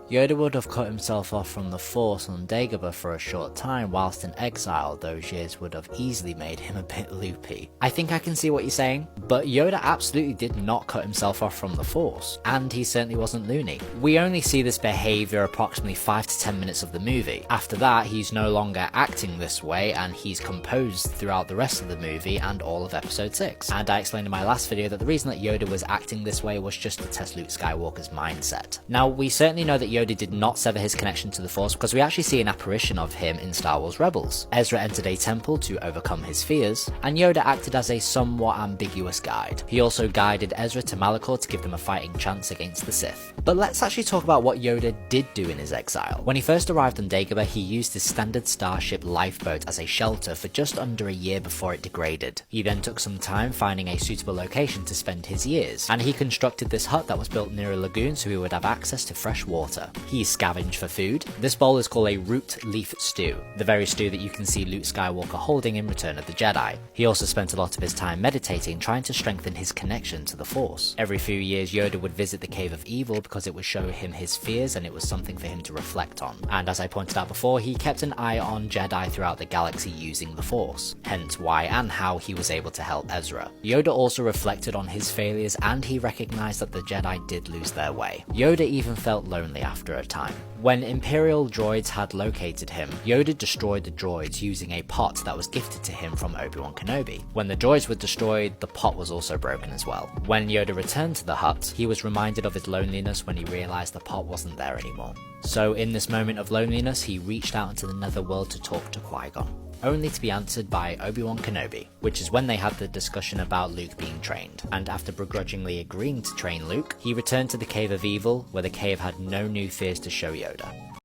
Yoda would have cut himself off from the Force on Dagobah for a short time whilst in exile. Those years would have easily made him a bit loopy. I think I can see what you're saying, but Yoda absolutely did not cut himself off from the Force, and he certainly wasn't loony. We only see this behaviour approximately 5 to 10 minutes of the movie. After that, he's no longer acting this way, and he's composed throughout the rest of the movie and all of episode 6. And I explained in my last video that the reason that Yoda was acting this way was just to test Luke Skywalker's mindset. Now, we certainly know that Yoda did not sever his connection to the Force because we actually see an apparition of him in Star Wars Rebels. Ezra entered a temple to overcome his fears, and Yoda acted as a somewhat ambiguous guide. He also guided Ezra to Malachor to give them a fighting chance against the Sith. But let's actually talk about what Yoda did do in his exile. When he first arrived on Dagobah, he used his standard starship lifeboat as a shelter for just under a year before it degraded. He then took some time finding a suitable location to spend his years, and he constructed this hut that was built near a lagoon so he would have access to fresh water. He scavenged for food. This bowl is called a root leaf stew, the very stew that you can see Luke Skywalker holding in Return of the Jedi. He also spent a lot of his time meditating, trying to strengthen his connection to the Force. Every few years, Yoda would visit the Cave of Evil because it would show him his fears and it was something for him to reflect on. And as I pointed out before, he kept an eye on Jedi throughout the galaxy using the Force, hence why and how he was able to help Ezra. Yoda also reflected on his failures and he recognized that the Jedi did lose their way. Yoda even felt lonely after a time. When Imperial droids had located him, Yoda destroyed the droids using a pot that was gifted to him from Obi-Wan Kenobi. When the droids were destroyed, the pot was also broken as well. When Yoda returned to the hut, he was reminded of his loneliness when he realized the pot wasn't there anymore. So in this moment of loneliness, he reached out into the netherworld to talk to Qui-Gon, only to be answered by Obi-Wan Kenobi, which is when they had the discussion about Luke being trained. And after begrudgingly agreeing to train Luke, he returned to the Cave of Evil, where the cave had no new fears to show Yoda.